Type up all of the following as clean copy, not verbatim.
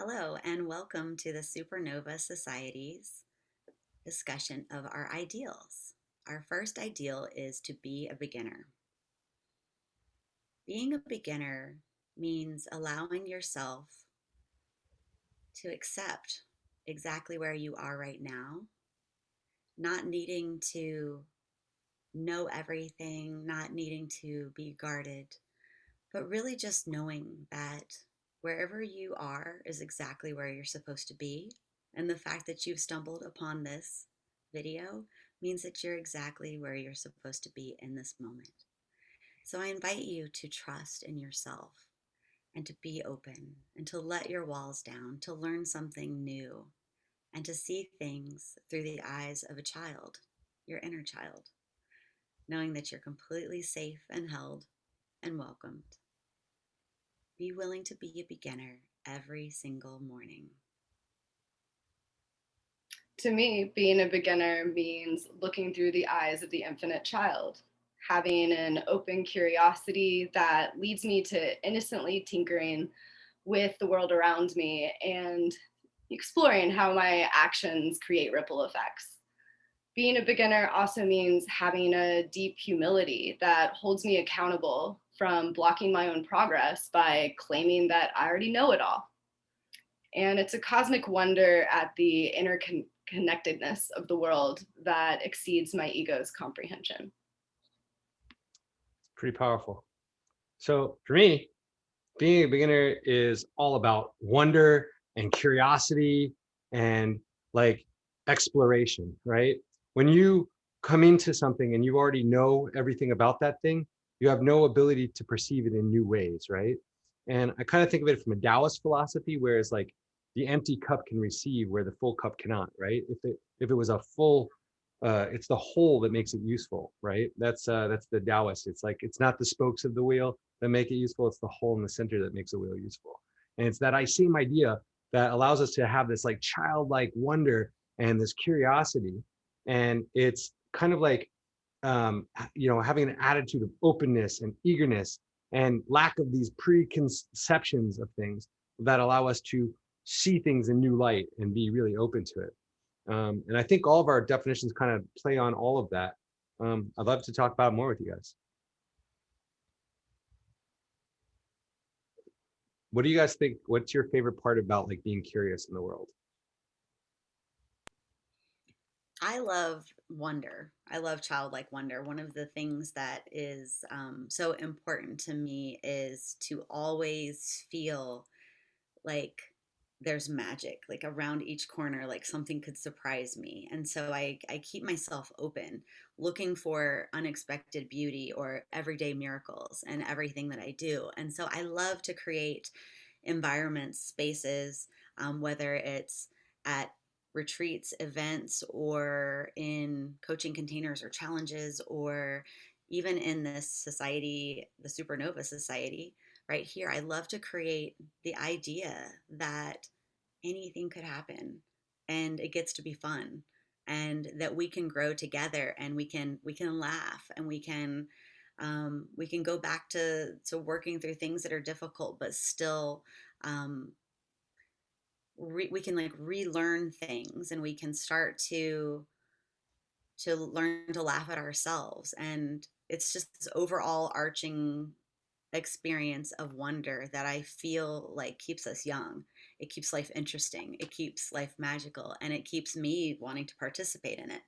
Hello, and welcome to the Supernova Society's discussion of our ideals. Our first ideal is to be a beginner. Being a beginner means allowing yourself to accept exactly where you are right now, not needing to know everything, not needing to be guarded, but really just knowing that wherever you are is exactly where you're supposed to be. And the fact that you've stumbled upon this video means that you're exactly where you're supposed to be in this moment. So I invite you to trust in yourself and to be open and to let your walls down, to learn something new and to see things through the eyes of a child, your inner child, knowing that you're completely safe and held and welcomed. Be willing to be a beginner every single morning. To me, being a beginner means looking through the eyes of the infinite child, having an open curiosity that leads me to innocently tinkering with the world around me and exploring how my actions create ripple effects. Being a beginner also means having a deep humility that holds me accountable from blocking my own progress by claiming that I already know it all. And it's a cosmic wonder at the interconnectedness of the world that exceeds my ego's comprehension. Pretty powerful. So for me, being a beginner is all about wonder and curiosity and like exploration, right? When you come into something and you already know everything about that thing, you have no ability to perceive it in new ways, right? And I kind of think of it from a Taoist philosophy, whereas like the empty cup can receive where the full cup cannot, right? If it was a full it's the whole that makes it useful, right? That's the Taoist. It's like it's not the spokes of the wheel that make it useful, it's the hole in the center that makes a wheel useful. And it's that same idea that allows us to have this like childlike wonder and this curiosity. And it's kind of like having an attitude of openness and eagerness and lack of these preconceptions of things that allow us to see things in new light and be really open to it. And I think all of our definitions kind of play on all of that. I'd love to talk about it more with you guys. What do you guys think? What's your favorite part about like being curious in the world? I love wonder. I love childlike wonder. One of the things that is so important to me is to always feel like there's magic, like around each corner, like something could surprise me. And so I keep myself open, looking for unexpected beauty or everyday miracles in everything that I do. And so I love to create environments, spaces, whether it's at retreats, events, or in coaching containers or challenges, or even in this society, the Supernova Society, right here. I love to create the idea that anything could happen and it gets to be fun and that we can grow together and we can laugh and we can go back to working through things that are difficult, but still um, we can like relearn things and we can start to learn to laugh at ourselves. And it's just this overall arching experience of wonder that I feel like keeps us young. It keeps life interesting. It keeps life magical, and it keeps me wanting to participate in it.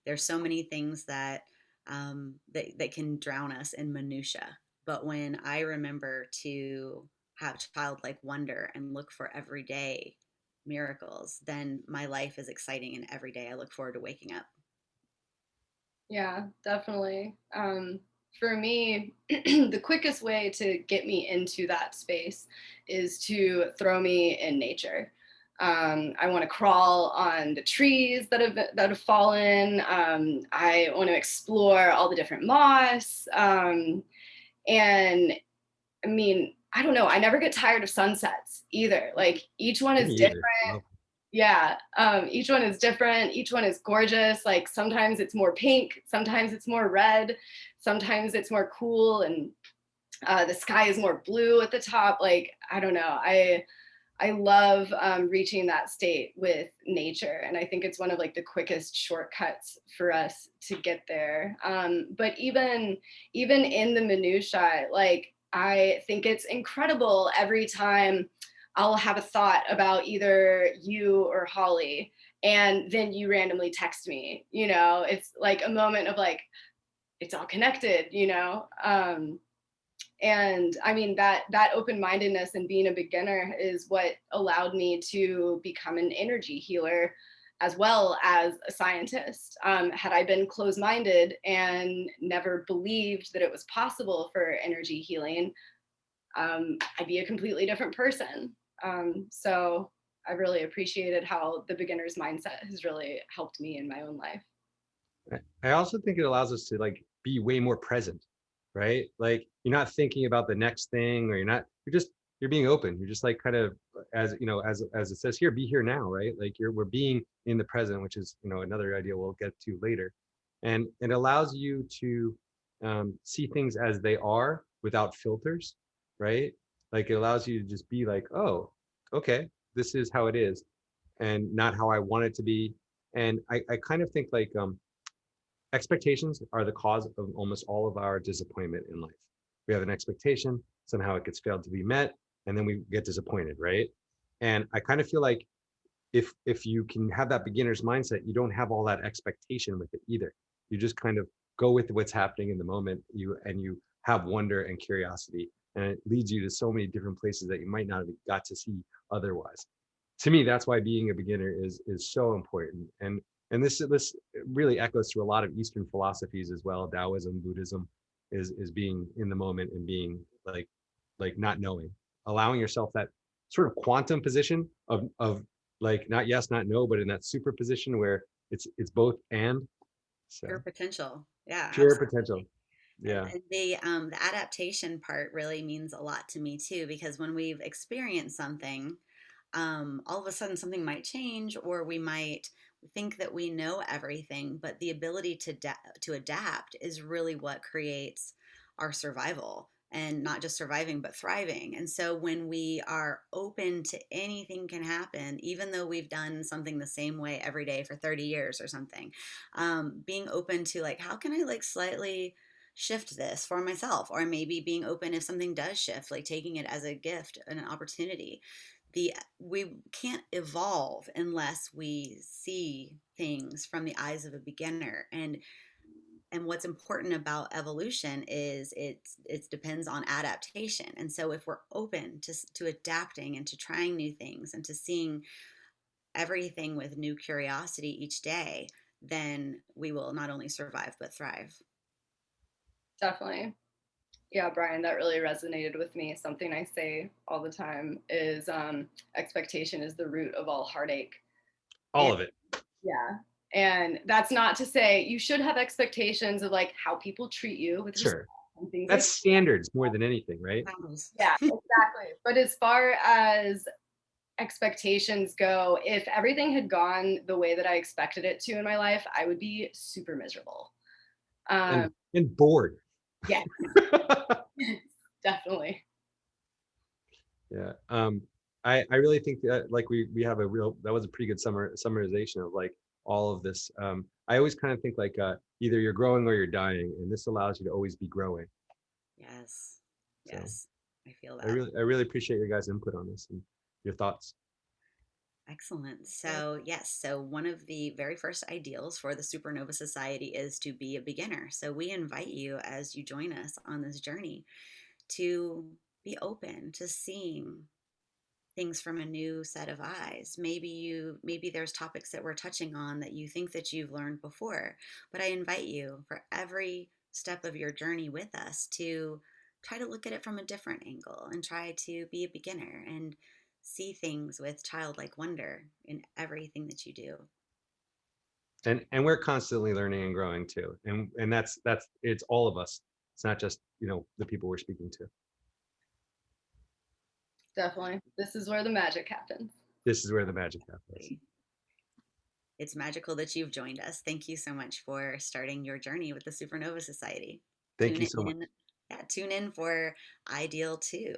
There's so many things that can drown us in minutia, but when I remember to have childlike wonder and look for everyday miracles, then my life is exciting, and every day I look forward to waking up. Yeah, definitely. For me, the quickest way to get me into that space is to throw me in nature. I want to crawl on the trees that have fallen. I want to explore all the different moss. And I mean, I don't know. I never get tired of sunsets either. Like each one Me is different. either. Love Yeah, each one is different. Each one is gorgeous. Like sometimes it's more pink, sometimes it's more red, sometimes it's more cool, and the sky is more blue at the top. Like I don't know. I love reaching that state with nature, and I think it's one of like the quickest shortcuts for us to get there. But even in the minutiae, like I think it's incredible every time I'll have a thought about either you or Holly, and then you randomly text me. You know, it's like a moment of like it's all connected. And I mean that open-mindedness and being a beginner is what allowed me to become an energy healer as well as a scientist. Had I been closed-minded and never believed that it was possible for energy healing, I'd be a completely different person. So I really appreciated how the beginner's mindset has really helped me in my own life. I also think it allows us to like be way more present, right? Like you're not thinking about the next thing, or you're being open. You're just like kind of, as you know, as it says here, be here now, right? Like we're being in the present, which is, another idea we'll get to later. And it allows you to see things as they are without filters, right? Like it allows you to just be like, oh, okay, this is how it is, and not how I want it to be. And I kind of think like expectations are the cause of almost all of our disappointment in life. We have an expectation, somehow it gets failed to be met, and then we get disappointed, right? And I kind of feel like if you can have that beginner's mindset, you don't have all that expectation with it either. You just kind of go with what's happening in the moment. You have wonder and curiosity, and it leads you to so many different places that you might not have got to see otherwise. To me, that's why being a beginner is so important. And this really echoes through a lot of Eastern philosophies as well. Taoism, Buddhism is being in the moment and being like not knowing, allowing yourself that sort of quantum position of like not yes, not no, but in that super position where it's both and. So Pure potential. Yeah, pure potential. absolutely. And Yeah, the adaptation part really means a lot to me too, because when we've experienced something, all of a sudden something might change, or we might think that we know everything, but the ability to adapt is really what creates our survival, and not just surviving but thriving. And so when we are open to anything can happen, even though we've done something the same way every day for 30 years or something, being open to like, how can I like slightly shift this for myself, or maybe being open if something does shift, like taking it as a gift and an opportunity. We can't evolve unless we see things from the eyes of a beginner. And what's important about evolution is it depends on adaptation. And so if we're open to adapting and to trying new things and to seeing everything with new curiosity each day, then we will not only survive but thrive. Definitely. Yeah, Brian, that really resonated with me. Something I say all the time is expectation is the root of all heartache. all And of it. yeah, and that's not to say you should have expectations of like how people treat you with respect Sure, and things that's like standards more than anything, right? yeah, exactly. But as far as expectations go, if everything had gone the way that I expected it to in my life, I would be super miserable. Um, And bored. yeah, definitely. Yeah. I really think that like we have a real, that was a pretty good summarization of like all of this. I always kind of think like either you're growing or you're dying, and this allows you to always be growing. Yes, So yes, I feel I that. really appreciate your guys' input on this and your thoughts. Excellent. So, yes, so one of the very first ideals for the Supernova Society is to be a beginner. So, we invite you as you join us on this journey to be open to seeing things from a new set of eyes. Maybe there's topics that we're touching on that you think that you've learned before, but I invite you for every step of your journey with us to try to look at it from a different angle and try to be a beginner and see things with childlike wonder in everything that you do. And we're constantly learning and growing too. And that's it's all of us. It's not just, the people we're speaking to. Definitely. This is where the magic happens. This is where the magic happens. It's magical that you've joined us. Thank you so much for starting your journey with the Supernova Society. Thank Tune you so much. in, yeah, tune in for Ideal 2.